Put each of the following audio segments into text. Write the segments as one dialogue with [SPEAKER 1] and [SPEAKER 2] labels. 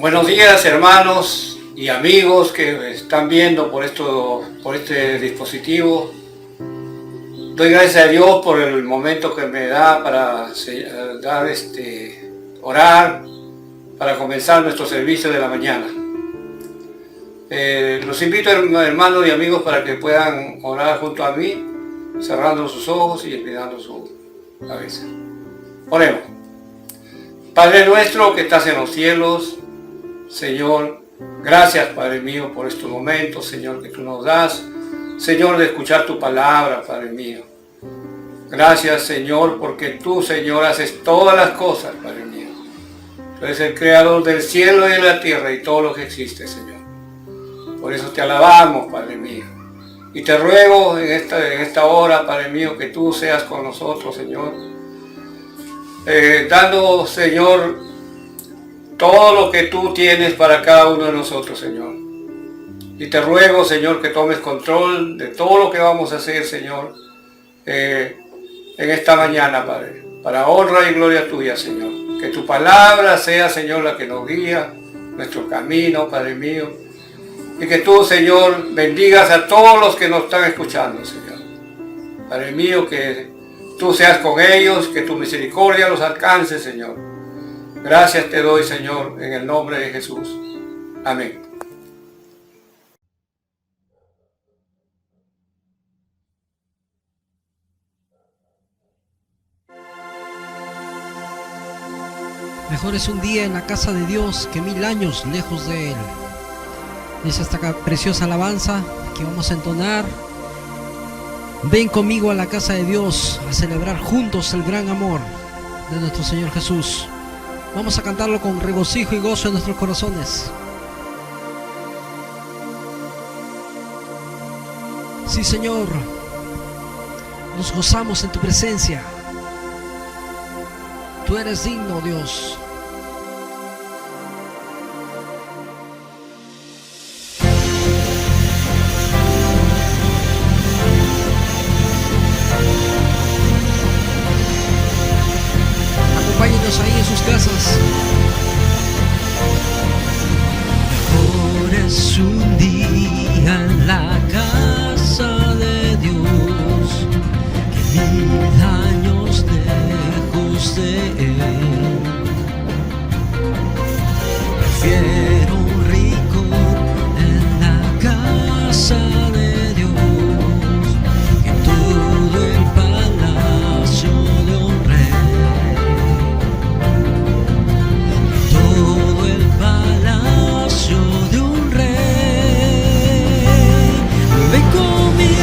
[SPEAKER 1] Buenos días, hermanos y amigos que están viendo por este dispositivo. Doy gracias a Dios por el momento que me da para orar, para comenzar nuestro servicio de la mañana. Los invito, hermanos y amigos, para que puedan orar junto a mí, cerrando sus ojos y inclinando su cabeza. Oremos. Padre nuestro que estás en los cielos, Señor, gracias, Padre mío, por estos momentos, Señor, que tú nos das, Señor, de escuchar tu palabra, Padre mío. Gracias, Señor, porque tú, Señor, haces todas las cosas, Padre mío. Tú eres el creador del cielo y de la tierra y todo lo que existe, Señor. Por eso te alabamos, Padre mío. Y te ruego en esta hora, Padre mío, que tú seas con nosotros, Señor. Dando, Señor, todo lo que tú tienes para cada uno de nosotros, Señor. Y te ruego, Señor, que tomes control de todo lo que vamos a hacer, Señor, en esta mañana, Padre, para honra y gloria tuya, Señor. Que tu palabra sea, Señor, la que nos guía nuestro camino, Padre mío. Y que tú, Señor, bendigas a todos los que nos están escuchando, Señor. Padre mío, que tú seas con ellos, que tu misericordia los alcance, Señor. Gracias te doy, Señor, en el nombre de Jesús. Amén.
[SPEAKER 2] Mejor es un día en la casa de Dios que 1000 años lejos de Él. Dice esta preciosa alabanza que vamos a entonar. Ven conmigo a la casa de Dios a celebrar juntos el gran amor de nuestro Señor Jesús. Vamos a cantarlo con regocijo y gozo en nuestros corazones. Sí, Señor, nos gozamos en tu presencia. Tú eres digno, Dios. Acompáñenos ahí en sus casas.
[SPEAKER 3] Mejor es un día en la casa de Dios que 1000 años lejos de Él. Prefiero un rincón en la casa de Dios que todo el palacio de un rey. Todo el palacio de un rey. Ven conmigo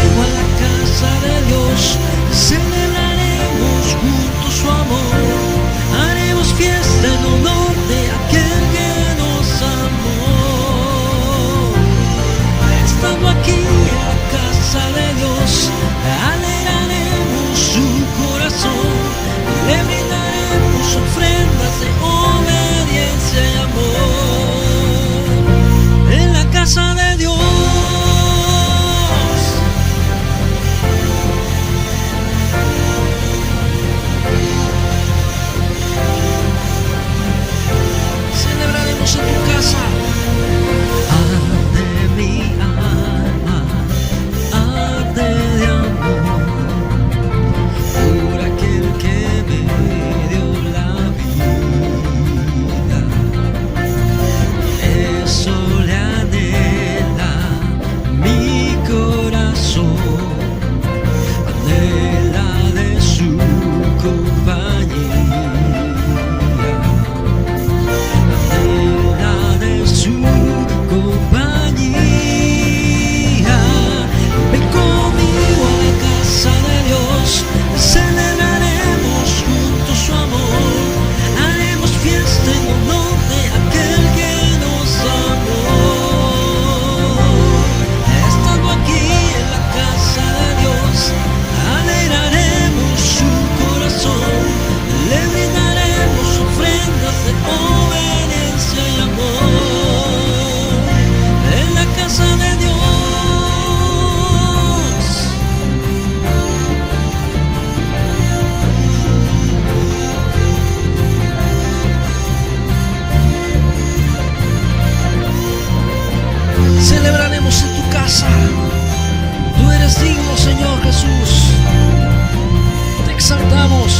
[SPEAKER 2] exaltamos.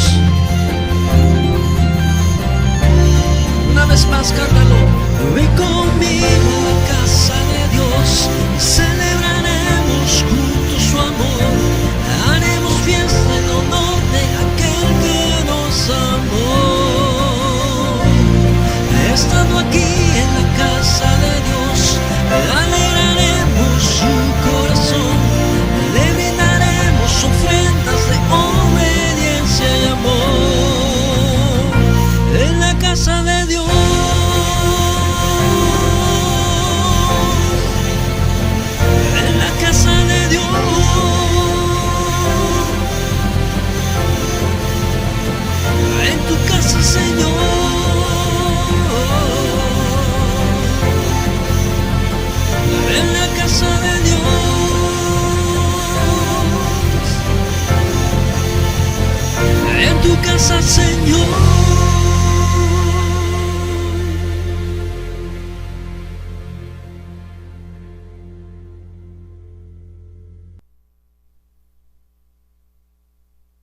[SPEAKER 2] Una vez más, cántalo. Ven conmigo a la casa de Dios, celebraremos juntos su amor, haremos fiesta en honor de aquel que nos amó. Estando aquí en la casa de Dios, alegraremos su corazón, le brindaremos ofrendas de obediencia y amor. En la casa de Dios, en la casa de Dios, en tu casa, Señor. En la casa de Dios, en tu casa, Señor.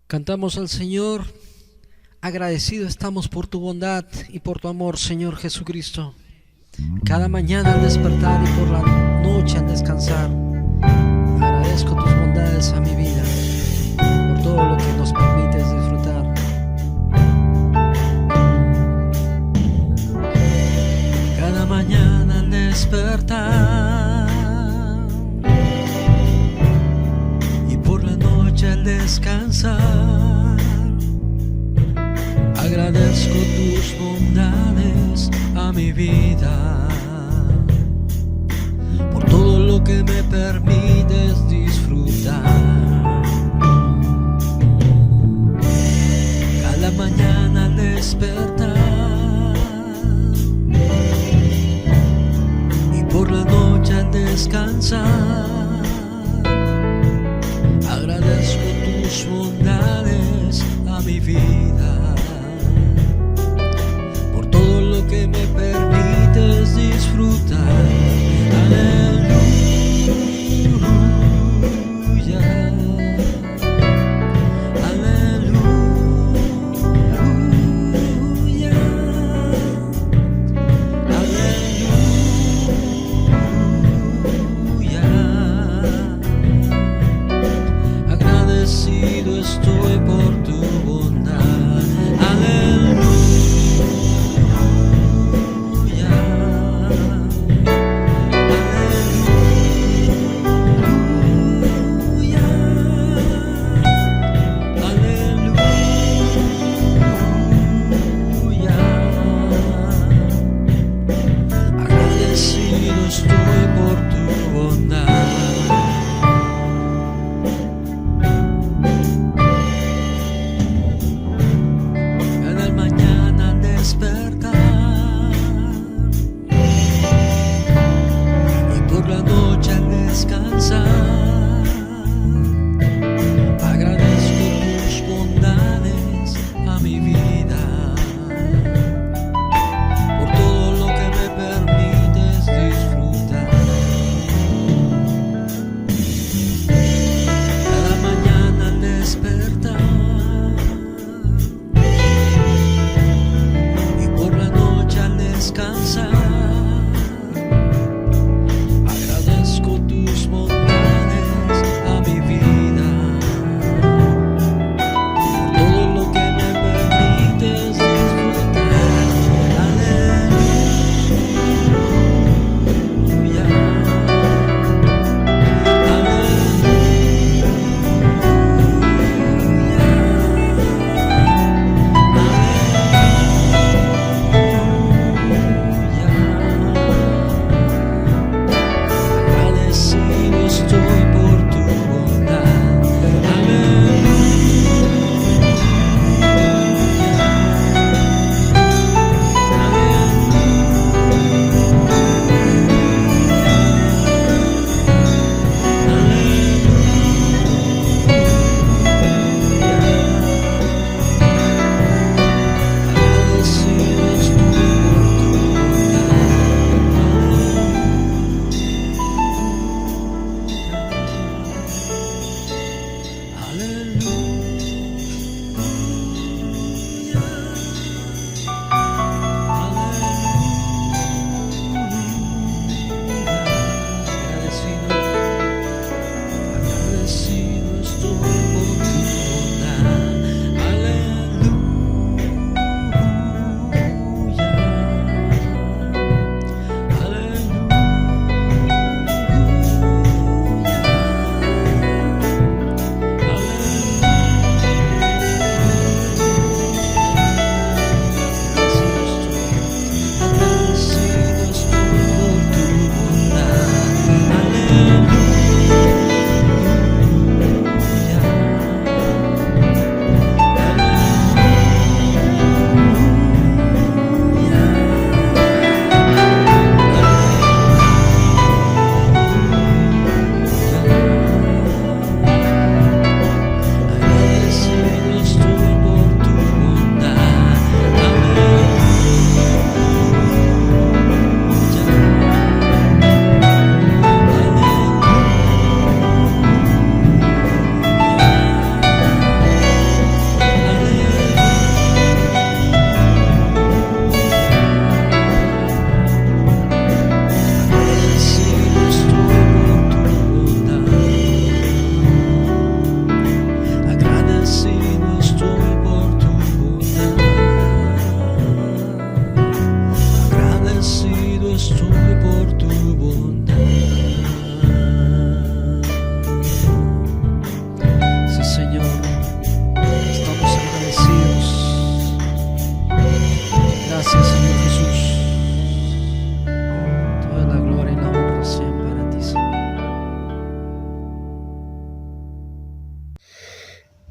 [SPEAKER 2] Cantamos al Señor, agradecidos estamos por tu bondad y por tu amor, Señor Jesucristo. Cada mañana al despertar y por la noche al descansar, agradezco tus bondades a mi vida, por todo lo que nos permites disfrutar. Cada mañana al despertar y por la noche al descansar, agradezco tus bondades a mi vida, por todo lo que me permites disfrutar. Cada mañana al despertar y por la noche al descansar, agradezco tus bondades a mi vida, por todo lo que me permites disfrutar. Aleluya, aleluya, aleluya. Agradecido estoy por tu bondad. Aleluya.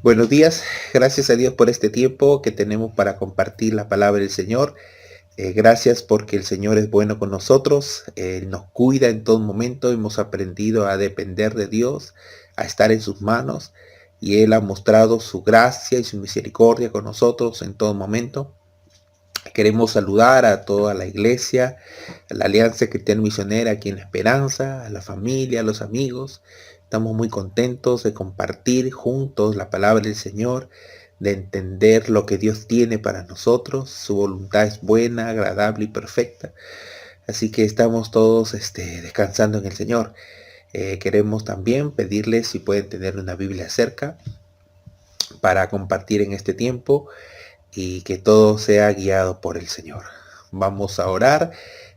[SPEAKER 4] Buenos días, gracias a Dios por este tiempo que tenemos para compartir la palabra del Señor. Gracias porque el Señor es bueno con nosotros, Él nos cuida en todo momento, hemos aprendido a depender de Dios, a estar en sus manos, y Él ha mostrado su gracia y su misericordia con nosotros en todo momento. Queremos saludar a toda la iglesia, a la Alianza Cristiana Misionera aquí en La Esperanza, a la familia, a los amigos. Estamos muy contentos de compartir juntos la palabra del Señor, de entender lo que Dios tiene para nosotros. Su voluntad es buena, agradable y perfecta. Así que estamos todos descansando en el Señor. Queremos también pedirles si pueden tener una Biblia cerca para compartir en este tiempo y que todo sea guiado por el Señor. Vamos a orar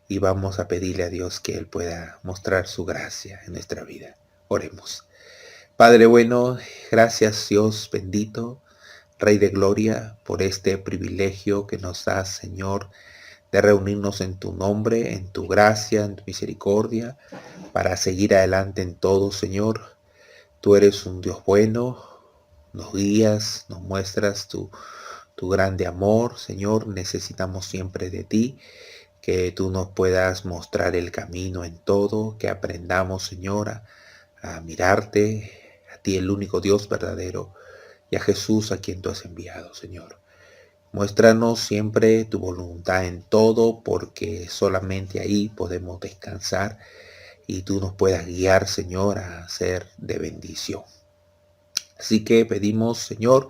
[SPEAKER 4] y vamos a pedirle a Dios que Él pueda mostrar su gracia en nuestra vida. Oremos. Padre bueno, gracias Dios bendito, Rey de Gloria, por este privilegio que nos das, Señor, de reunirnos en tu nombre, en tu gracia, en tu misericordia, para seguir adelante en todo, Señor. Tú eres un Dios bueno, nos guías, nos muestras tu grande amor, Señor. Necesitamos siempre de ti, que tú nos puedas mostrar el camino en todo, que aprendamos, Señora, a mirarte, a ti el único Dios verdadero, y a Jesús a quien tú has enviado, Señor. Muéstranos siempre tu voluntad en todo, porque solamente ahí podemos descansar y tú nos puedas guiar, Señor, a ser de bendición. Así que pedimos, Señor,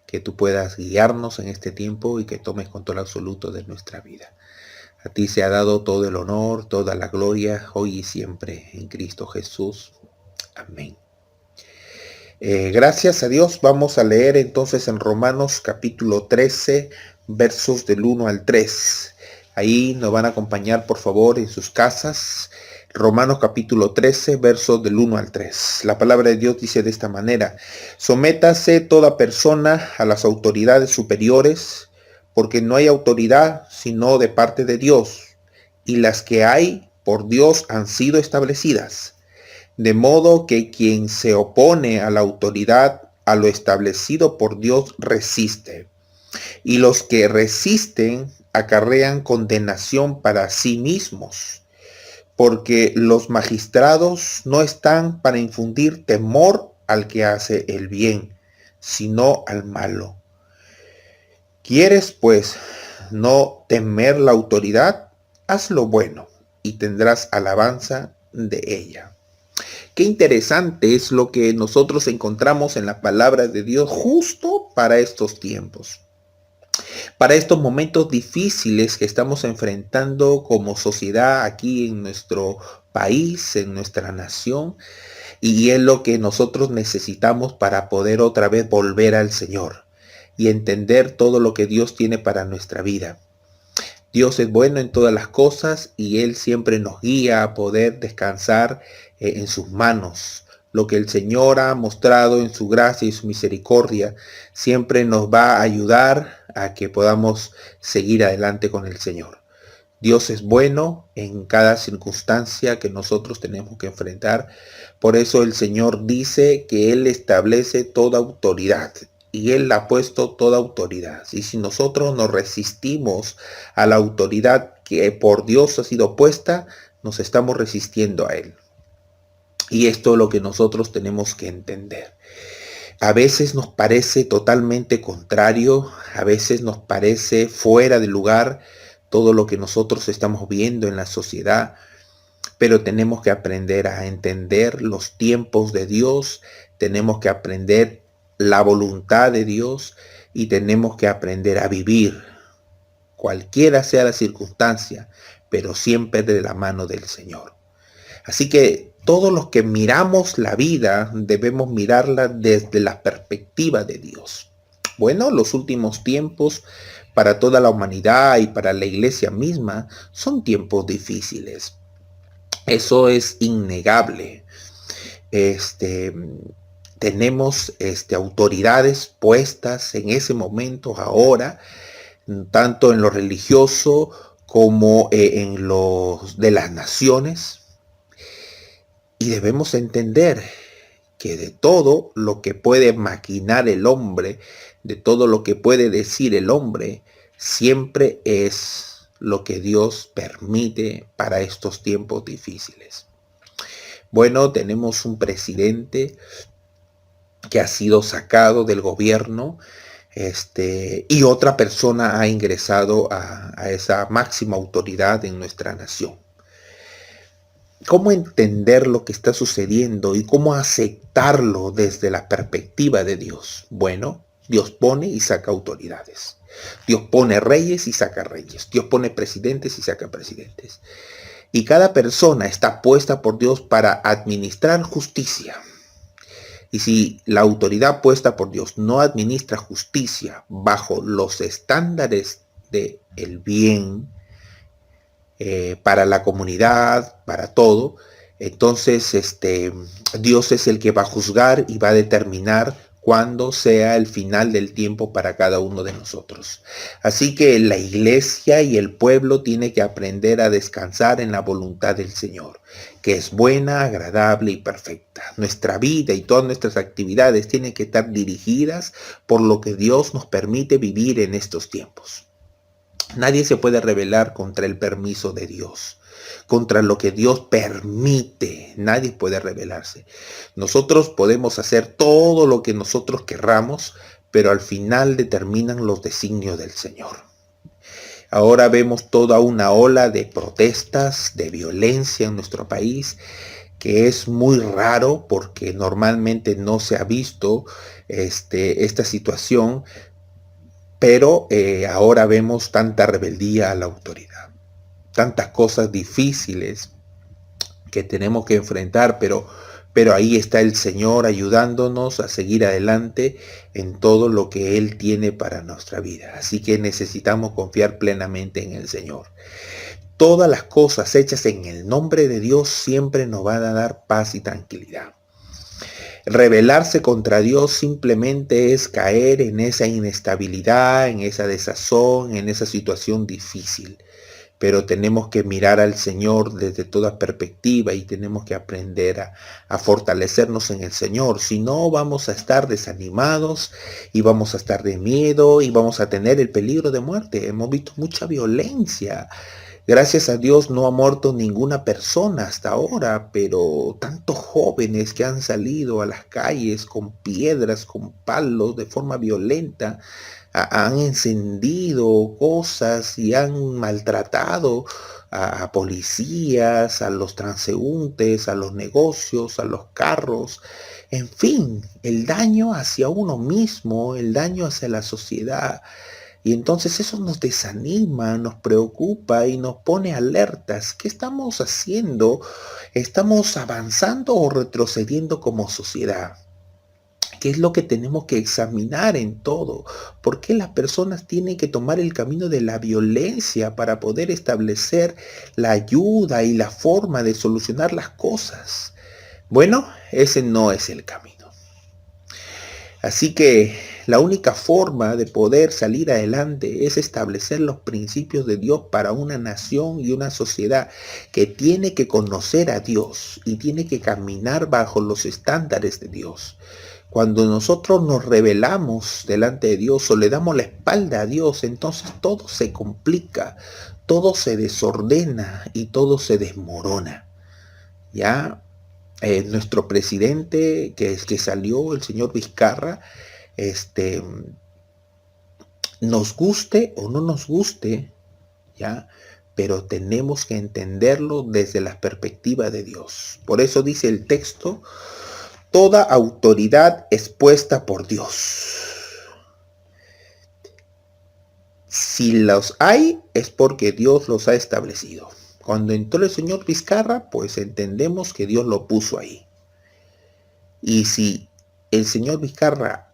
[SPEAKER 4] que tú puedas guiarnos en este tiempo y que tomes control absoluto de nuestra vida. A ti se ha dado todo el honor, toda la gloria, hoy y siempre, en Cristo Jesús. Amén. Gracias a Dios. Vamos a leer entonces en Romanos capítulo 13, versos del 1 al 3. Ahí nos van a acompañar, por favor, en sus casas. Romanos capítulo 13, versos del 1 al 3. La palabra de Dios dice de esta manera: sométase toda persona a las autoridades superiores, porque no hay autoridad sino de parte de Dios, y las que hay por Dios han sido establecidas. De modo que quien se opone a la autoridad, a lo establecido por Dios, resiste. Y los que resisten acarrean condenación para sí mismos, porque los magistrados no están para infundir temor al que hace el bien, sino al malo. ¿Quieres, pues, no temer la autoridad? Haz lo bueno y tendrás alabanza de ella. Qué interesante es lo que nosotros encontramos en la palabra de Dios justo para estos tiempos. Para estos momentos difíciles que estamos enfrentando como sociedad aquí en nuestro país, en nuestra nación, y es lo que nosotros necesitamos para poder otra vez volver al Señor y entender todo lo que Dios tiene para nuestra vida. Dios es bueno en todas las cosas y Él siempre nos guía a poder descansar en sus manos. Lo que el Señor ha mostrado en su gracia y su misericordia siempre nos va a ayudar a que podamos seguir adelante con el Señor. Dios es bueno en cada circunstancia que nosotros tenemos que enfrentar. Por eso el Señor dice que Él establece toda autoridad. Y Él ha puesto toda autoridad. Y si nosotros nos resistimos a la autoridad que por Dios ha sido puesta, nos estamos resistiendo a Él. Y esto es lo que nosotros tenemos que entender. A veces nos parece totalmente contrario, a veces nos parece fuera de lugar todo lo que nosotros estamos viendo en la sociedad, pero tenemos que aprender a entender los tiempos de Dios, tenemos que aprender la voluntad de Dios y tenemos que aprender a vivir, cualquiera sea la circunstancia, pero siempre de la mano del Señor. Así que todos los que miramos la vida debemos mirarla desde la perspectiva de Dios. Bueno, los últimos tiempos para toda la humanidad y para la iglesia misma son tiempos difíciles. Eso es innegable. Tenemos autoridades puestas en ese momento ahora, tanto en lo religioso como en los de las naciones. Y debemos entender que de todo lo que puede maquinar el hombre, de todo lo que puede decir el hombre, siempre es lo que Dios permite para estos tiempos difíciles. Bueno, tenemos un presidente que ha sido sacado del gobierno, y otra persona ha ingresado a esa máxima autoridad en nuestra nación. ¿Cómo entender lo que está sucediendo y cómo aceptarlo desde la perspectiva de Dios? Bueno, Dios pone y saca autoridades. Dios pone reyes y saca reyes. Dios pone presidentes y saca presidentes. Y cada persona está puesta por Dios para administrar justicia. Y si la autoridad puesta por Dios no administra justicia bajo los estándares del bien, para la comunidad, para todo, entonces Dios es el que va a juzgar y va a determinar cuándo sea el final del tiempo para cada uno de nosotros. Así que la iglesia y el pueblo tiene que aprender a descansar en la voluntad del Señor, que es buena, agradable y perfecta. Nuestra vida y todas nuestras actividades tienen que estar dirigidas por lo que Dios nos permite vivir en estos tiempos. Nadie se puede rebelar contra el permiso de Dios, contra lo que Dios permite. Nadie puede rebelarse. Nosotros podemos hacer todo lo que nosotros querramos, pero al final determinan los designios del Señor. Ahora vemos toda una ola de protestas, de violencia en nuestro país, que es muy raro porque normalmente no se ha visto esta situación. Pero ahora vemos tanta rebeldía a la autoridad, tantas cosas difíciles que tenemos que enfrentar, pero ahí está el Señor ayudándonos a seguir adelante en todo lo que Él tiene para nuestra vida. Así que necesitamos confiar plenamente en el Señor. Todas las cosas hechas en el nombre de Dios siempre nos van a dar paz y tranquilidad. Rebelarse contra Dios simplemente es caer en esa inestabilidad, en esa desazón, en esa situación difícil. Pero tenemos que mirar al Señor desde toda perspectiva y tenemos que aprender a fortalecernos en el Señor. Si no, vamos a estar desanimados y vamos a estar de miedo y vamos a tener el peligro de muerte. Hemos visto mucha violencia. Gracias a Dios no ha muerto ninguna persona hasta ahora, pero tantos jóvenes que han salido a las calles con piedras, con palos, de forma violenta, han encendido cosas y han maltratado a policías, a los transeúntes, a los negocios, a los carros. En fin, el daño hacia uno mismo, el daño hacia la sociedad. Y entonces eso nos desanima, nos preocupa y nos pone alertas. ¿Qué estamos haciendo? ¿Estamos avanzando o retrocediendo como sociedad? ¿Qué es lo que tenemos que examinar en todo? ¿Por qué las personas tienen que tomar el camino de la violencia para poder establecer la ayuda y la forma de solucionar las cosas? Bueno, ese no es el camino. Así que la única forma de poder salir adelante es establecer los principios de Dios para una nación y una sociedad que tiene que conocer a Dios y tiene que caminar bajo los estándares de Dios. Cuando nosotros nos rebelamos delante de Dios o le damos la espalda a Dios, entonces todo se complica, todo se desordena y todo se desmorona. ¿Ya? Nuestro presidente que salió, el señor Vizcarra, nos guste o no nos guste, ¿ya? Pero tenemos que entenderlo desde la perspectiva de Dios. Por eso dice el texto, toda autoridad es puesta por Dios. Si los hay, es porque Dios los ha establecido. Cuando entró el señor Vizcarra, pues entendemos que Dios lo puso ahí. Y si el señor Vizcarra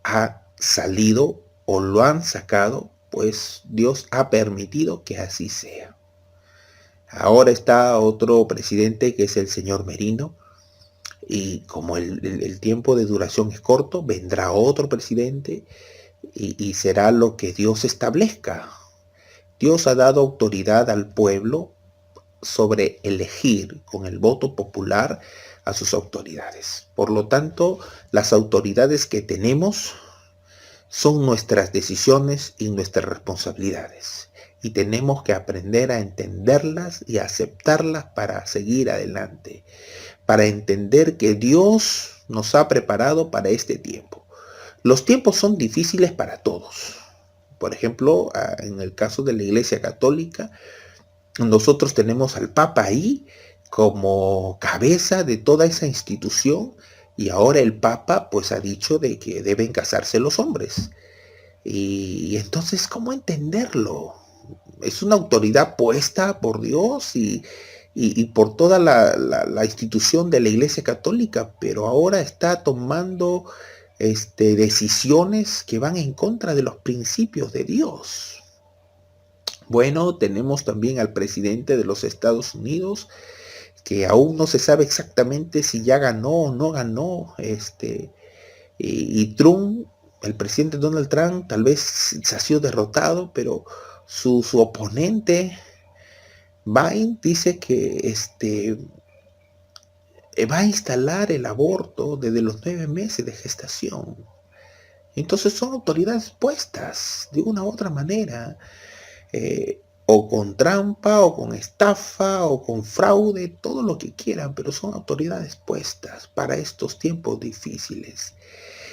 [SPEAKER 4] ha salido o lo han sacado, pues Dios ha permitido que así sea. Ahora está otro presidente que es el señor Merino. Y como el tiempo de duración es corto, vendrá otro presidente y será lo que Dios establezca. Dios ha dado autoridad al pueblo sobre elegir con el voto popular a sus autoridades. Por lo tanto, las autoridades que tenemos son nuestras decisiones y nuestras responsabilidades. Y tenemos que aprender a entenderlas y a aceptarlas para seguir adelante, para entender que Dios nos ha preparado para este tiempo. Los tiempos son difíciles para todos. Por ejemplo, en el caso de la Iglesia Católica, nosotros tenemos al Papa ahí como cabeza de toda esa institución, y ahora el Papa pues ha dicho de que deben casarse los hombres. Y entonces, ¿cómo entenderlo? Es una autoridad puesta por Dios y por toda la institución de la Iglesia Católica, pero ahora está tomando decisiones que van en contra de los principios de Dios. Bueno, tenemos también al presidente de los Estados Unidos, que aún no se sabe exactamente si ya ganó o no ganó, y Trump, el presidente Donald Trump, tal vez se ha sido derrotado, pero su oponente Biden dice que va a instalar el aborto desde los 9 meses de gestación. Entonces son autoridades puestas de una u otra manera, o con trampa, o con estafa, o con fraude, todo lo que quieran, pero son autoridades puestas para estos tiempos difíciles.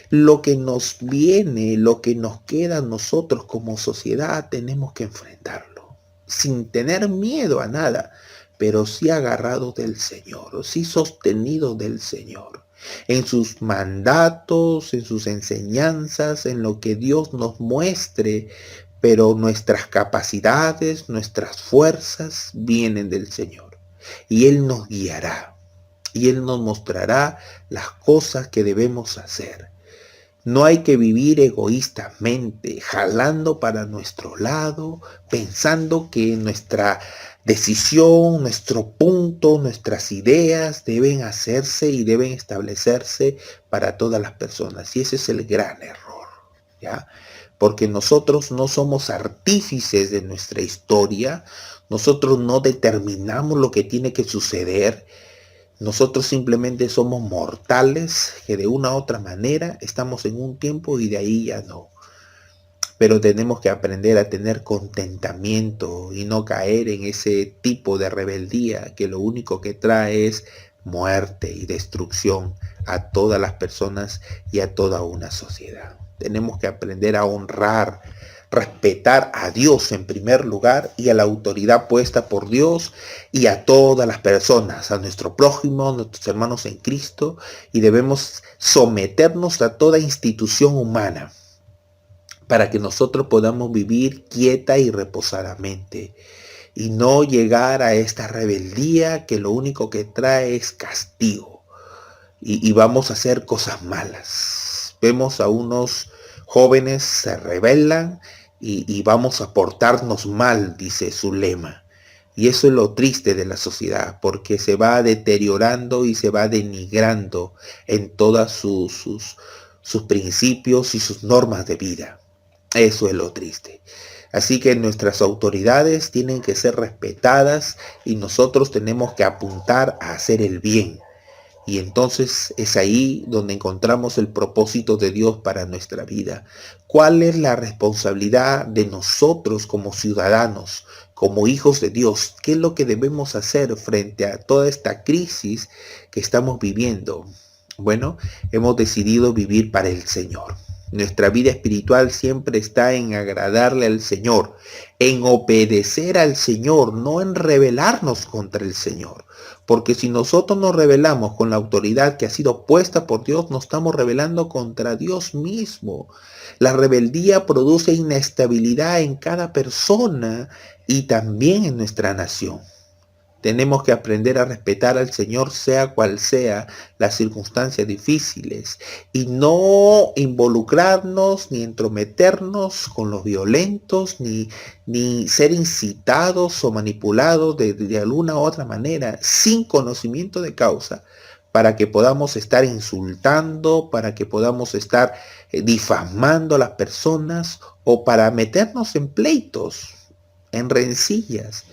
[SPEAKER 4] Lo que nos viene, lo que nos queda a nosotros como sociedad, tenemos que enfrentarlo, sin tener miedo a nada, pero sí agarrados del Señor, sí sostenidos del Señor, en sus mandatos, en sus enseñanzas, en lo que Dios nos muestre, pero nuestras capacidades, nuestras fuerzas vienen del Señor, y Él nos guiará, y Él nos mostrará las cosas que debemos hacer. No hay que vivir egoístamente, jalando para nuestro lado, pensando que nuestra decisión, nuestro punto, nuestras ideas deben hacerse y deben establecerse para todas las personas. Y ese es el gran error, ¿ya? Porque nosotros no somos artífices de nuestra historia, nosotros no determinamos lo que tiene que suceder. Nosotros simplemente somos mortales que de una u otra manera estamos en un tiempo y de ahí ya no. Pero tenemos que aprender a tener contentamiento y no caer en ese tipo de rebeldía que lo único que trae es muerte y destrucción a todas las personas y a toda una sociedad. Tenemos que aprender a honrar, respetar a Dios en primer lugar y a la autoridad puesta por Dios y a todas las personas, a nuestro prójimo, a nuestros hermanos en Cristo, y debemos someternos a toda institución humana para que nosotros podamos vivir quieta y reposadamente y no llegar a esta rebeldía que lo único que trae es castigo y vamos a hacer cosas malas. Vemos a unos jóvenes se rebelan y vamos a portarnos mal, dice su lema. Y eso es lo triste de la sociedad, porque se va deteriorando y se va denigrando en todas sus principios y sus normas de vida. Eso es lo triste. Así que nuestras autoridades tienen que ser respetadas y nosotros tenemos que apuntar a hacer el bien. Y entonces es ahí donde encontramos el propósito de Dios para nuestra vida. ¿Cuál es la responsabilidad de nosotros como ciudadanos, como hijos de Dios? ¿Qué es lo que debemos hacer frente a toda esta crisis que estamos viviendo? Bueno, hemos decidido vivir para el Señor. Nuestra vida espiritual siempre está en agradarle al Señor, en obedecer al Señor, no en rebelarnos contra el Señor. Porque si nosotros nos rebelamos con la autoridad que ha sido puesta por Dios, nos estamos rebelando contra Dios mismo. La rebeldía produce inestabilidad en cada persona y también en nuestra nación. Tenemos que aprender a respetar al Señor sea cual sea las circunstancias difíciles y no involucrarnos ni entrometernos con los violentos ni ser incitados o manipulados de alguna u otra manera sin conocimiento de causa para que podamos estar insultando, para que podamos estar difamando a las personas o para meternos en pleitos, en rencillas.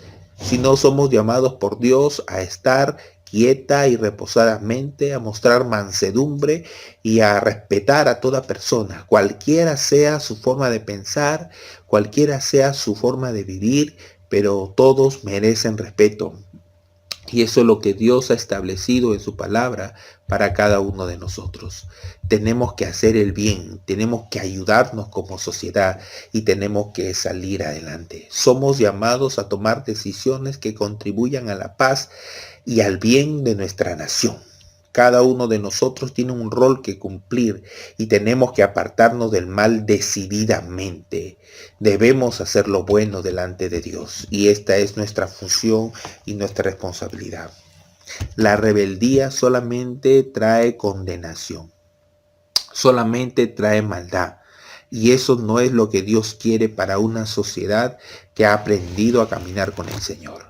[SPEAKER 4] Si no somos llamados por Dios a estar quieta y reposadamente, a mostrar mansedumbre y a respetar a toda persona, cualquiera sea su forma de pensar, cualquiera sea su forma de vivir, pero todos merecen respeto. Y eso es lo que Dios ha establecido en su palabra para cada uno de nosotros. Tenemos que hacer el bien, tenemos que ayudarnos como sociedad y tenemos que salir adelante. Somos llamados a tomar decisiones que contribuyan a la paz y al bien de nuestra nación. Cada uno de nosotros tiene un rol que cumplir y tenemos que apartarnos del mal decididamente. Debemos hacer lo bueno delante de Dios y esta es nuestra función y nuestra responsabilidad. La rebeldía solamente trae condenación, solamente trae maldad. Y eso no es lo que Dios quiere para una sociedad que ha aprendido a caminar con el Señor.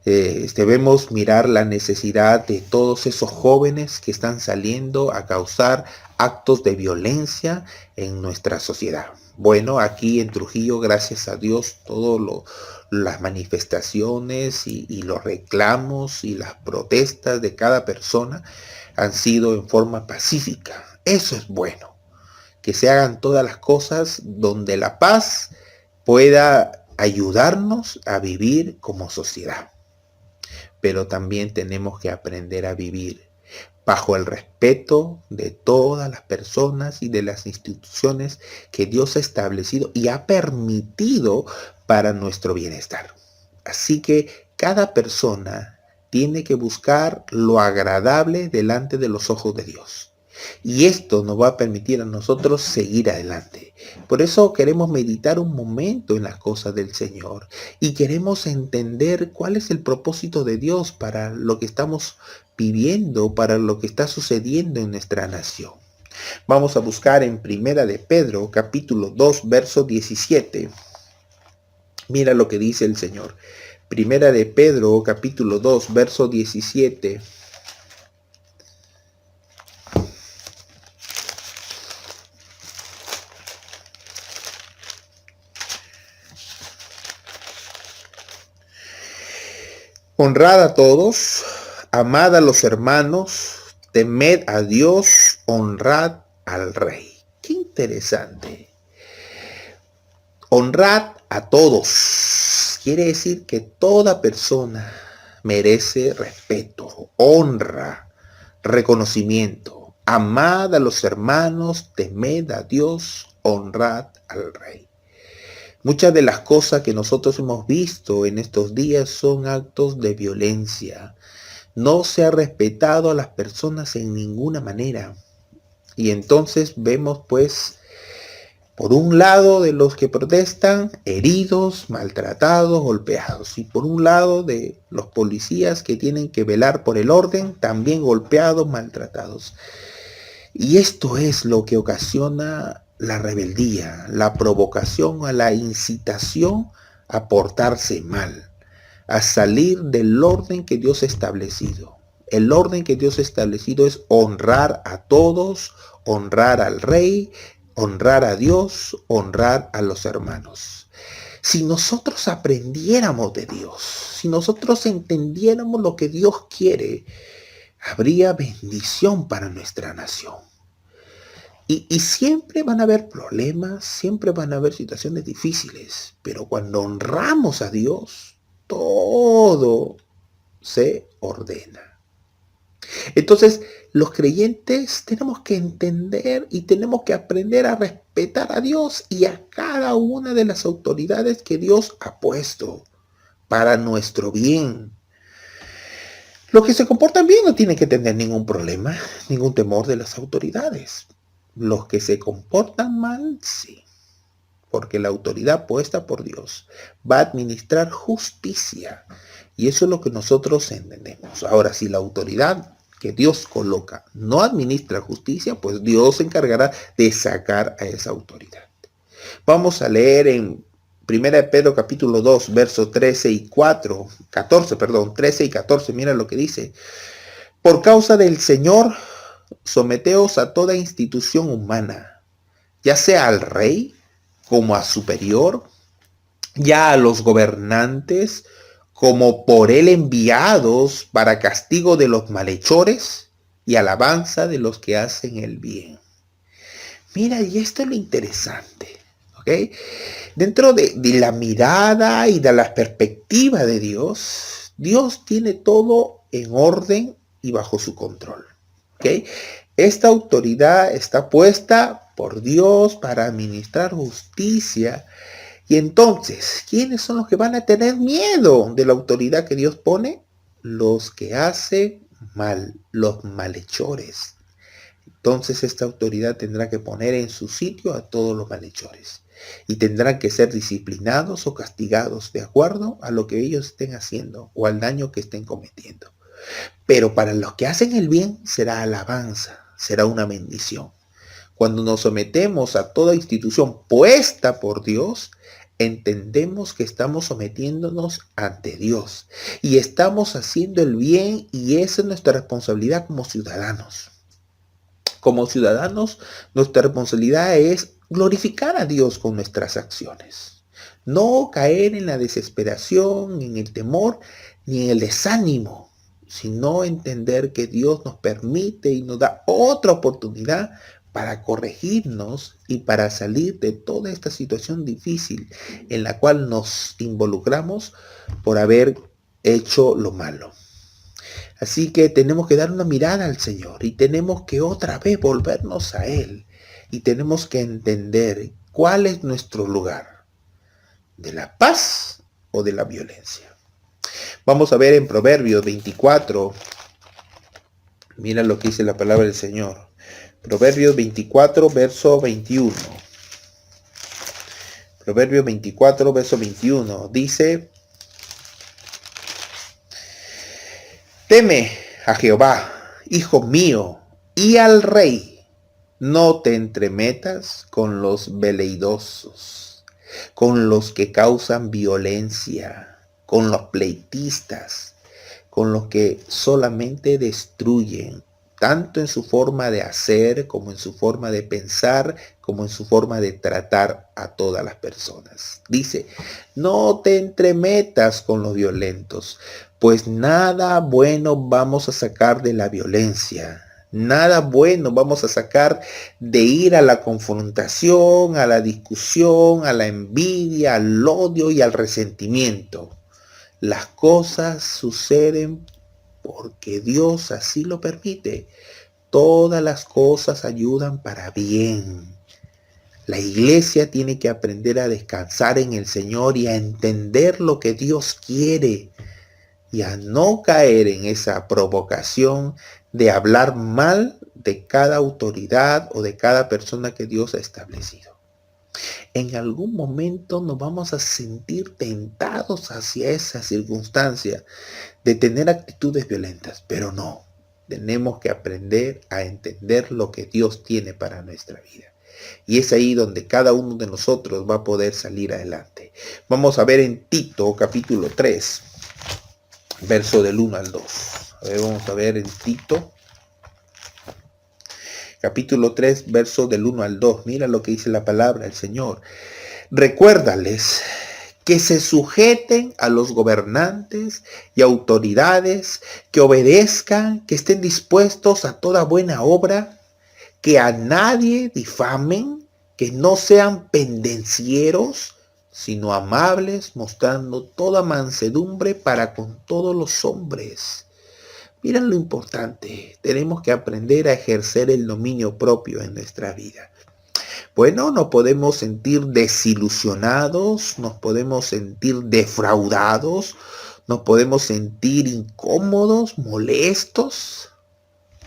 [SPEAKER 4] Debemos mirar la necesidad de todos esos jóvenes que están saliendo a causar actos de violencia en nuestra sociedad. Bueno, aquí en Trujillo, gracias a Dios, todas las manifestaciones y los reclamos y las protestas de cada persona han sido en forma pacífica. Eso es bueno, que se hagan todas las cosas donde la paz pueda ayudarnos a vivir como sociedad. Pero también tenemos que aprender a vivir bajo el respeto de todas las personas y de las instituciones que Dios ha establecido y ha permitido para nuestro bienestar. Así que cada persona tiene que buscar lo agradable delante de los ojos de Dios. Y esto nos va a permitir a nosotros seguir adelante. Por eso queremos meditar un momento en las cosas del Señor y queremos entender cuál es el propósito de Dios para lo que estamos viviendo, para lo que está sucediendo en nuestra nación. Vamos a buscar en Primera de Pedro, capítulo 2, verso 17. Mira lo que dice el Señor. Primera de Pedro, capítulo 2, verso 17. Honrad a todos, amad a los hermanos, temed a Dios, honrad al Rey. Qué interesante. Honrad a todos. Quiere decir que toda persona merece respeto, honra, reconocimiento. Amad a los hermanos, temed a Dios, honrad al Rey. Muchas de las cosas que nosotros hemos visto en estos días son actos de violencia. No se ha respetado a las personas en ninguna manera. Y entonces vemos pues, por un lado de los que protestan, heridos, maltratados, golpeados. Y por un lado de los policías que tienen que velar por el orden, también golpeados, maltratados. Y esto es lo que ocasiona la rebeldía, la provocación a la incitación a portarse mal, a salir del orden que Dios ha establecido. El orden que Dios ha establecido es honrar a todos, honrar al Rey, honrar a Dios, honrar a los hermanos. Si nosotros aprendiéramos de Dios, si nosotros entendiéramos lo que Dios quiere, habría bendición para nuestra nación. Y siempre van a haber problemas, siempre van a haber situaciones difíciles, pero cuando honramos a Dios, todo se ordena. Entonces, los creyentes tenemos que entender y tenemos que aprender a respetar a Dios y a cada una de las autoridades que Dios ha puesto para nuestro bien. Los que se comportan bien no tienen que tener ningún problema, ningún temor de las autoridades. Los que se comportan mal, sí, porque la autoridad puesta por Dios va a administrar justicia y eso es lo que nosotros entendemos. Ahora, si la autoridad que Dios coloca no administra justicia, pues Dios se encargará de sacar a esa autoridad. Vamos a leer en 1 Pedro capítulo 2, versos 13 y 14, mira lo que dice. Por causa del Señor, someteos a toda institución humana, ya sea al rey como a superior, ya a los gobernantes como por él enviados para castigo de los malhechores y alabanza de los que hacen el bien. Mira, y esto es lo interesante, ¿ok? Dentro de la mirada y de la perspectiva de Dios, Dios tiene todo en orden y bajo su control, ¿ok? Esta autoridad está puesta por Dios para administrar justicia. Y entonces, ¿quiénes son los que van a tener miedo de la autoridad que Dios pone? Los que hacen mal, los malhechores. Entonces esta autoridad tendrá que poner en su sitio a todos los malhechores. Y tendrán que ser disciplinados o castigados de acuerdo a lo que ellos estén haciendo o al daño que estén cometiendo. Pero para los que hacen el bien será alabanza, será una bendición. Cuando nos sometemos a toda institución puesta por Dios, entendemos que estamos sometiéndonos ante Dios y estamos haciendo el bien, y esa es nuestra responsabilidad como ciudadanos. Como ciudadanos, nuestra responsabilidad es glorificar a Dios con nuestras acciones. No caer en la desesperación, en el temor, ni en el desánimo, sino entender que Dios nos permite y nos da otra oportunidad para corregirnos y para salir de toda esta situación difícil en la cual nos involucramos por haber hecho lo malo. Así que tenemos que dar una mirada al Señor y tenemos que otra vez volvernos a Él. Y tenemos que entender cuál es nuestro lugar, de la paz o de la violencia. Vamos a ver en Proverbios 24. Mira lo que dice la palabra del Señor. Proverbios 24, verso 21. Proverbios 24, verso 21. Dice: teme a Jehová, hijo mío, y al rey. No te entremetas con los veleidosos, con los que causan violencia, con los pleitistas, con los que solamente destruyen, tanto en su forma de hacer, como en su forma de pensar, como en su forma de tratar a todas las personas. Dice: no te entremetas con los violentos, pues nada bueno vamos a sacar de la violencia. Nada bueno vamos a sacar de ir a la confrontación, a la discusión, a la envidia, al odio y al resentimiento. Las cosas suceden porque Dios así lo permite. Todas las cosas ayudan para bien. La iglesia tiene que aprender a descansar en el Señor y a entender lo que Dios quiere y a no caer en esa provocación de hablar mal de cada autoridad o de cada persona que Dios ha establecido. En algún momento nos vamos a sentir tentados hacia esa circunstancia de tener actitudes violentas, pero no, tenemos que aprender a entender lo que Dios tiene para nuestra vida. Y es ahí donde cada uno de nosotros va a poder salir adelante. Vamos a ver en Tito capítulo 3, verso del 1 al 2. Vamos a ver en Tito capítulo 3, verso del 1 al 2. Mira lo que dice la palabra del Señor. Recuérdales que se sujeten a los gobernantes y autoridades, que obedezcan, que estén dispuestos a toda buena obra, que a nadie difamen, que no sean pendencieros, sino amables, mostrando toda mansedumbre para con todos los hombres. Miren lo importante, tenemos que aprender a ejercer el dominio propio en nuestra vida. Bueno, nos podemos sentir desilusionados, nos podemos sentir defraudados, nos podemos sentir incómodos, molestos,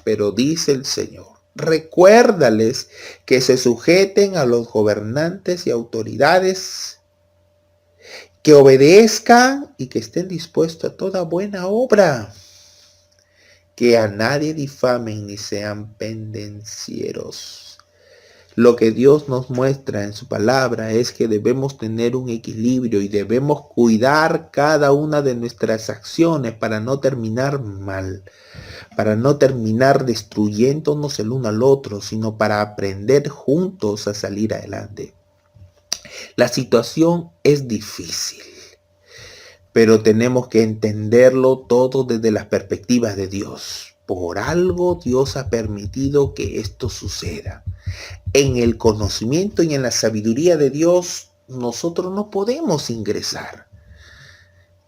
[SPEAKER 4] pero dice el Señor: recuérdales que se sujeten a los gobernantes y autoridades, que obedezcan y que estén dispuestos a toda buena obra, que a nadie difamen ni sean pendencieros. Lo que Dios nos muestra en su palabra es que debemos tener un equilibrio y debemos cuidar cada una de nuestras acciones para no terminar mal, para no terminar destruyéndonos el uno al otro, sino para aprender juntos a salir adelante. La situación es difícil, pero tenemos que entenderlo todo desde las perspectivas de Dios. Por algo Dios ha permitido que esto suceda. En el conocimiento y en la sabiduría de Dios, nosotros no podemos ingresar.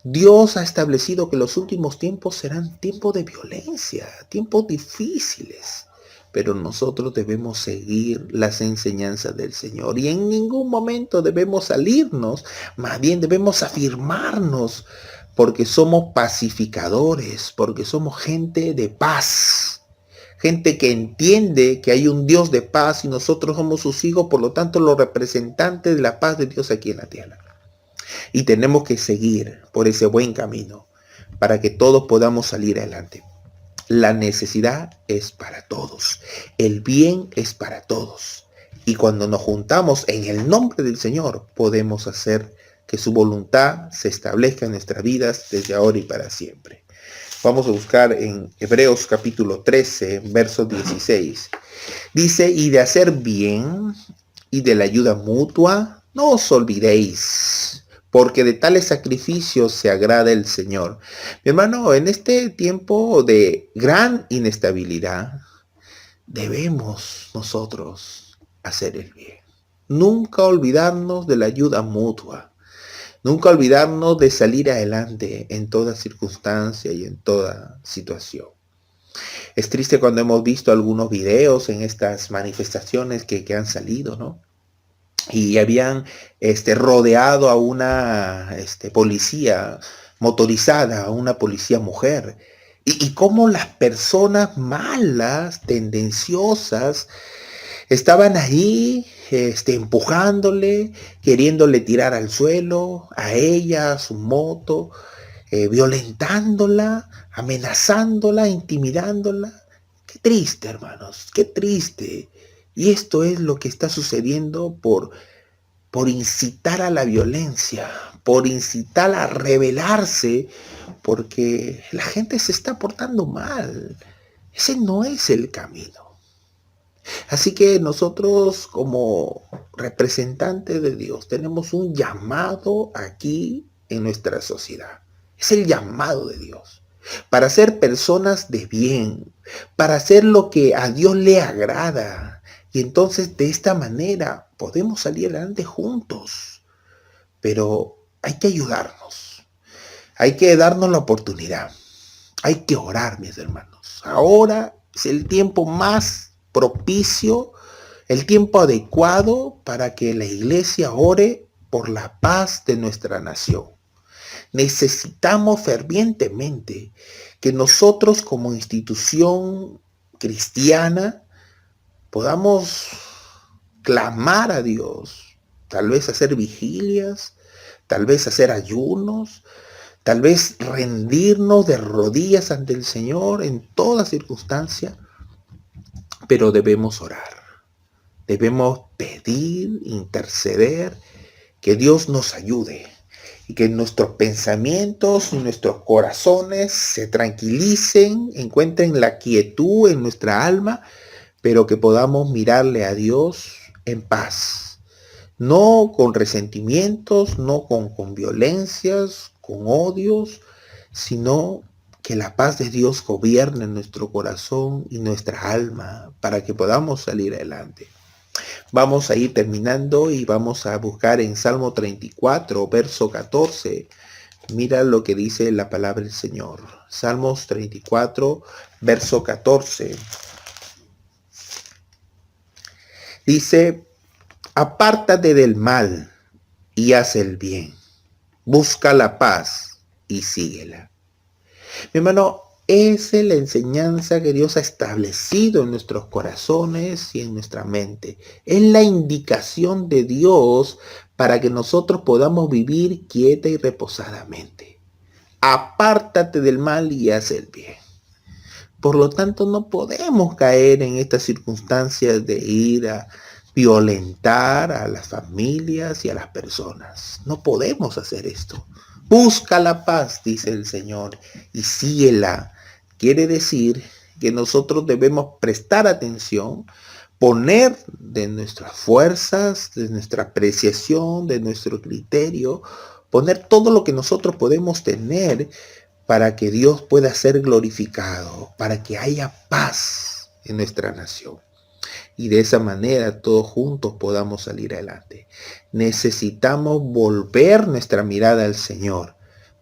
[SPEAKER 4] Dios ha establecido que los últimos tiempos serán tiempos de violencia, tiempos difíciles. Pero nosotros debemos seguir las enseñanzas del Señor y en ningún momento debemos salirnos, más bien debemos afirmarnos, porque somos pacificadores, porque somos gente de paz, gente que entiende que hay un Dios de paz y nosotros somos sus hijos, por lo tanto los representantes de la paz de Dios aquí en la tierra. Y tenemos que seguir por ese buen camino para que todos podamos salir adelante. La necesidad es para todos. El bien es para todos. Y cuando nos juntamos en el nombre del Señor, podemos hacer que su voluntad se establezca en nuestras vidas desde ahora y para siempre. Vamos a buscar en Hebreos capítulo 13, verso 16. Dice, y de hacer bien y de la ayuda mutua, no os olvidéis, porque de tales sacrificios se agrada el Señor. Mi hermano, en este tiempo de gran inestabilidad, debemos nosotros hacer el bien. Nunca olvidarnos de la ayuda mutua. Nunca olvidarnos de salir adelante en toda circunstancia y en toda situación. Es triste cuando hemos visto algunos videos en estas manifestaciones que han salido, ¿no? Y habían rodeado a una policía motorizada, a una policía mujer. Y cómo las personas malas, tendenciosas, estaban ahí empujándole, queriéndole tirar al suelo, a ella, a su moto, violentándola, amenazándola, intimidándola. Qué triste, hermanos, qué triste. Y esto es lo que está sucediendo por incitar a la violencia, por incitar a rebelarse, porque la gente se está portando mal. Ese no es el camino. Así que nosotros como representantes de Dios tenemos un llamado aquí en nuestra sociedad. Es el llamado de Dios para ser personas de bien, para hacer lo que a Dios le agrada. Y entonces de esta manera podemos salir adelante juntos. Pero hay que ayudarnos. Hay que darnos la oportunidad. Hay que orar, mis hermanos. Ahora es el tiempo más propicio, el tiempo adecuado para que la iglesia ore por la paz de nuestra nación. Necesitamos fervientemente que nosotros como institución cristiana podamos clamar a Dios, tal vez hacer vigilias, tal vez hacer ayunos, tal vez rendirnos de rodillas ante el Señor en toda circunstancia, pero debemos orar, debemos pedir, interceder, que Dios nos ayude y que nuestros pensamientos y nuestros corazones se tranquilicen, encuentren la quietud en nuestra alma, pero que podamos mirarle a Dios en paz, no con resentimientos, no con violencias, con odios, sino que la paz de Dios gobierne en nuestro corazón y nuestra alma para que podamos salir adelante. Vamos a ir terminando y vamos a buscar en Salmo 34, verso 14. Mira lo que dice la palabra del Señor. Salmos 34, verso 14. Dice, apártate del mal y haz el bien. Busca la paz y síguela. Mi hermano, esa es la enseñanza que Dios ha establecido en nuestros corazones y en nuestra mente. Es la indicación de Dios para que nosotros podamos vivir quieta y reposadamente. Apártate del mal y haz el bien. Por lo tanto, no podemos caer en estas circunstancias de ir a violentar a las familias y a las personas. No podemos hacer esto. Busca la paz, dice el Señor, y síguela. Quiere decir que nosotros debemos prestar atención, poner de nuestras fuerzas, de nuestra apreciación, de nuestro criterio, poner todo lo que nosotros podemos tener para que Dios pueda ser glorificado, para que haya paz en nuestra nación. Y de esa manera todos juntos podamos salir adelante. Necesitamos volver nuestra mirada al Señor.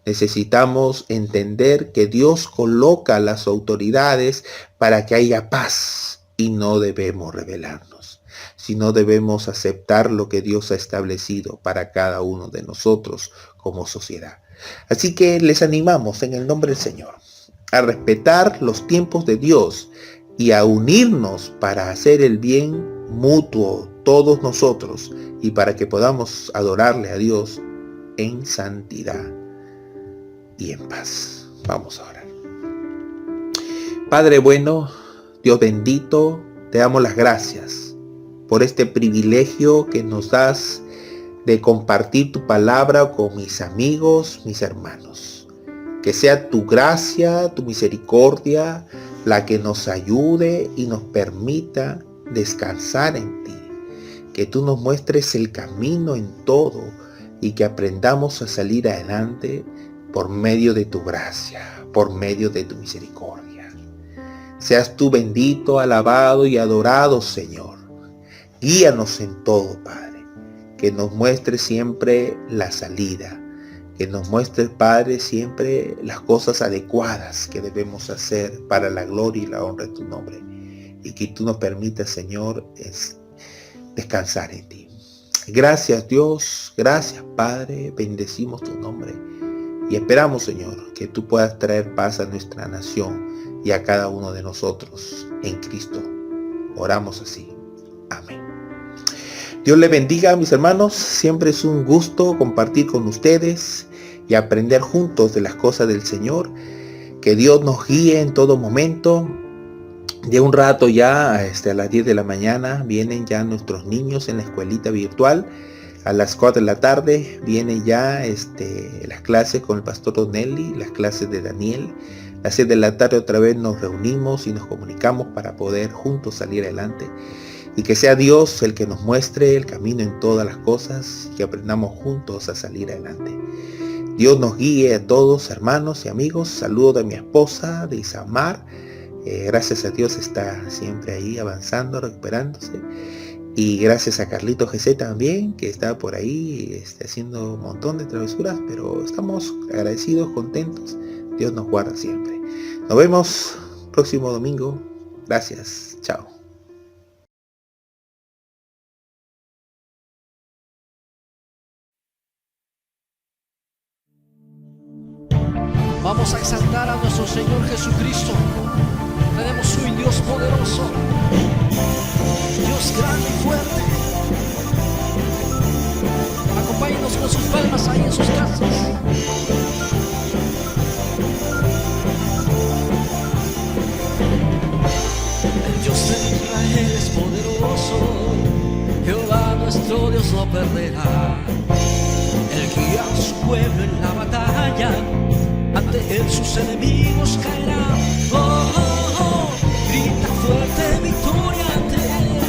[SPEAKER 4] Necesitamos entender que Dios coloca a las autoridades para que haya paz y no debemos rebelarnos, sino debemos aceptar lo que Dios ha establecido para cada uno de nosotros como sociedad. Así que les animamos en el nombre del Señor a respetar los tiempos de Dios y a unirnos para hacer el bien mutuo todos nosotros y para que podamos adorarle a Dios en santidad y en paz. Vamos a orar. Padre bueno, Dios bendito, te damos las gracias por este privilegio que nos das de compartir tu palabra con mis amigos, mis hermanos. Que sea tu gracia, tu misericordia, la que nos ayude y nos permita descansar en ti. Que tú nos muestres el camino en todo y que aprendamos a salir adelante por medio de tu gracia, por medio de tu misericordia. Seas tú bendito, alabado y adorado, Señor. Guíanos en todo, Padre. Que nos muestre siempre la salida. Que nos muestre, Padre, siempre las cosas adecuadas que debemos hacer para la gloria y la honra de tu nombre. Y que tú nos permitas, Señor, descansar en ti. Gracias, Dios. Gracias, Padre. Bendecimos tu nombre. Y esperamos, Señor, que tú puedas traer paz a nuestra nación y a cada uno de nosotros en Cristo. Oramos así. Amén. Dios les bendiga, mis hermanos. Siempre es un gusto compartir con ustedes y aprender juntos de las cosas del Señor. Que Dios nos guíe en todo momento. De un rato ya, a las 10 de la mañana, vienen ya nuestros niños en la escuelita virtual. A las 4 de la tarde vienen ya las clases con el pastor Donelli, las clases de Daniel. A las 6 de la tarde otra vez nos reunimos y nos comunicamos para poder juntos salir adelante. Y que sea Dios el que nos muestre el camino en todas las cosas y que aprendamos juntos a salir adelante. Dios nos guíe a todos, hermanos y amigos. Saludo de mi esposa, de Isamar. Gracias a Dios está siempre ahí avanzando, recuperándose. Y gracias a Carlito GC también, que está por ahí haciendo un montón de travesuras. Pero estamos agradecidos, contentos. Dios nos guarda siempre. Nos vemos próximo domingo. Gracias. Chao.
[SPEAKER 2] Vamos a exaltar a nuestro Señor Jesucristo. Tenemos un Dios poderoso, Dios grande y fuerte. Acompáñenos con sus palmas ahí en sus casas. El Dios de Israel es poderoso, Jehová nuestro Dios no perderá. Él guía a su pueblo en la batalla, ante él sus enemigos caerán. Oh, oh, oh, grita fuerte victoria ante él,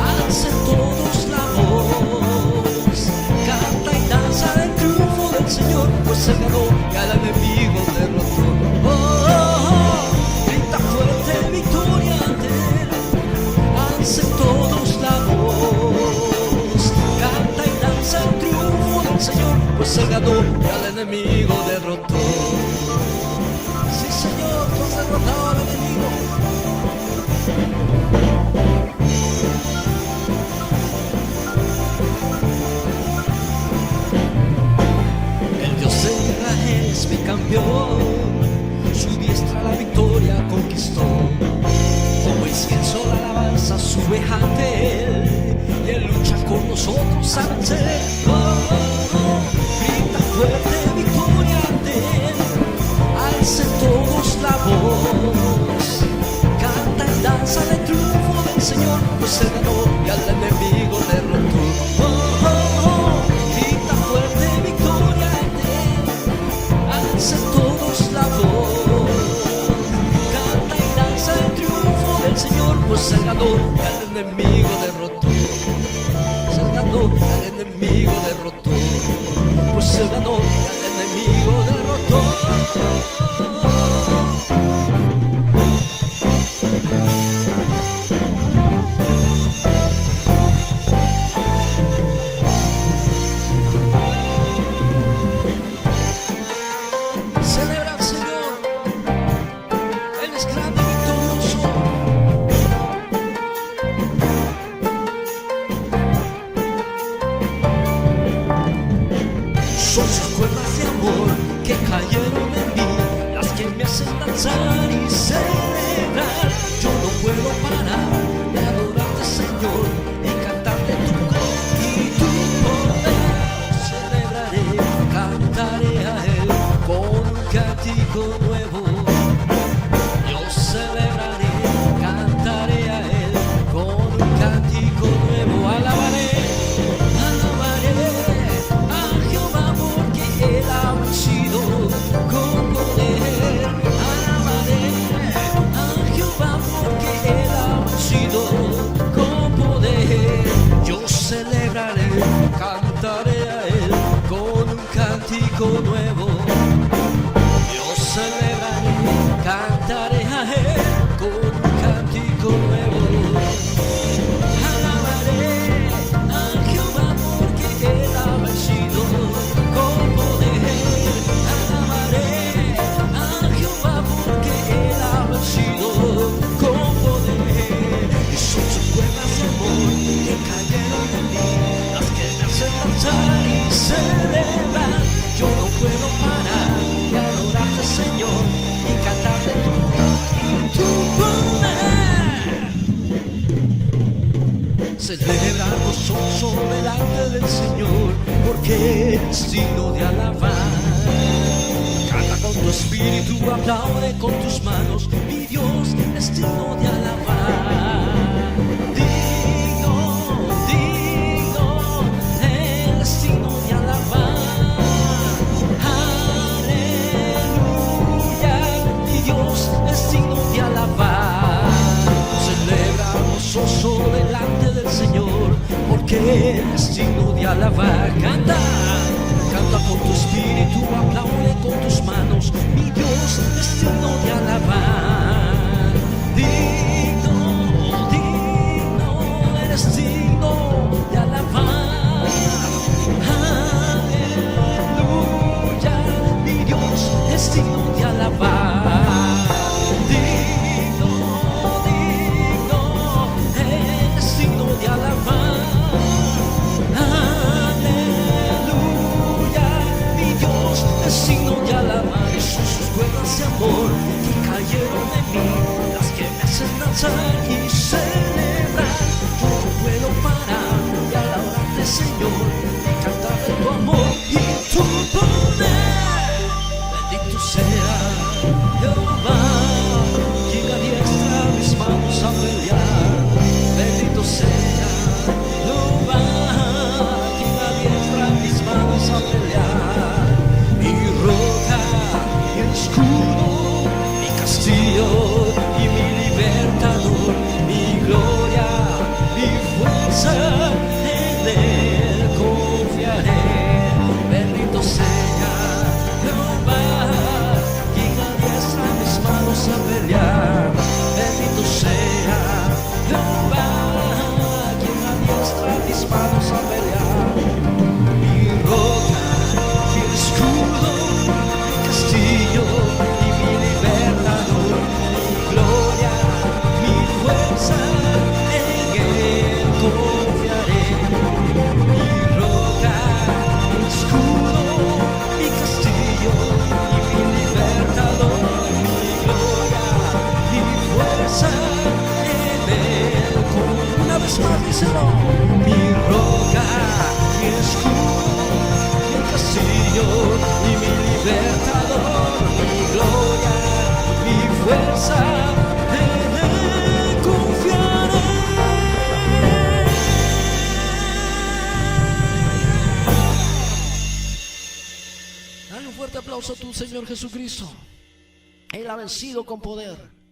[SPEAKER 2] alcen todos la voz, canta y danza del triunfo del Señor, pues él ganó y al enemigo derrotó. Oh, oh, oh, grita fuerte victoria ante él, alcen todos la voz, canta y danza el triunfo del Señor, pues él ganó y al enemigo derrotó. Sí, Señor, tú has derrotado al enemigo. El Dios de Israel es mi campeón, su diestra la victoria conquistó. Como incienso la alabanza sube ante él, y él lucha con nosotros a vencer. Oh, oh, oh, grita fuerte victoria ante él, alcen todos la voz, canta y danza de triunfo del Señor, pues él ganó y al enemigo derrotó. Oh, oh, oh, grita fuerte victoria ante él, alcen todos la voz, canta y danza de triunfo del Señor, pues él ganó y al enemigo derrotó. Se ganó y al enemigo derrotó, pues él ganó
[SPEAKER 3] Celebra al Señor, Él es grande y victorioso. Son sus cuerdas de amor que cayeron en mí, las que me hacen danzar y celebrar. Yo no puedo parar de adorarte, Señor, y cantarte tu gloria y tu poder. Celebraré, cantaré a Él con un cántico nuevo. Yo celebraré, cantaré a Él con un cántico nuevo. Alabaré, alabaré a Jehová porque Él ha vencido con poder. Alabaré a Jehová porque Él ha vencido con poder. Yo celebraré, cantaré a Él con un cántico nuevo. Yo celebraré, cantaré a Él con un cántico nuevo. Alabaré a Jehová porque Él ha vencido con poder. Alabaré a Jehová porque Él ha vencido con poder. Y son sus cuerdas de amor que cayeron en mí, las que me hacen danzar y celebrar. Yo no puedo parar de adorarte, Señor, y cantarte tu poder. Celebra gozoso delante del Señor, porque es digno de alabar. Canta con tu espíritu, aplaude con tus manos, mi Dios es digno de alabar. Digno, digno, Él es digno de alabar. Aleluya, mi Dios es digno de alabar. Celebra gozoso delante del Señor, porque Él es digno de alabar. Canta, canta con tu espíritu, aplaude con tus manos, mi Dios es digno de alabar. Digno, digno, eres digno de alabar. Aleluya, mi Dios es digno de alabar. Digno, digno, es digno de alabar. Aleluya, mi Dios es digno de alabar. Y son sus cuerdas de amor que cayeron en mí, las que me hacen danzar y celebrar. Yo no puedo parar de alabarte, Señor, de cantar de tu amor y tu poder. Bendito sea Jehová, quien adiestra mis manos a pelear. Bendito sea Jehová, quien adiestra mis manos a pelear. Mi roca, mi escudo, mi castillo y mi libertador, mi gloria, mi fuerza, en Él confiaré. Bendito sea Jehová, quien adiestra mis manos a pelear. Bendito sea Jehová, quien adiestra mis manos a pelear. Mi roca, mi escudo, mi castillo y mi libertador, mi gloria, mi fuerza, en Él confiaré. Mi roca, mi escudo, mi castillo y mi libertador, mi gloria, mi fuerza, en Él confiaré. Una vez más díselo. Mi roca, mi escudo, mi castillo y mi libertador, mi gloria, mi fuerza, en Él confiaré. Dale un fuerte aplauso a tu Señor Jesucristo. Él ha vencido con poder.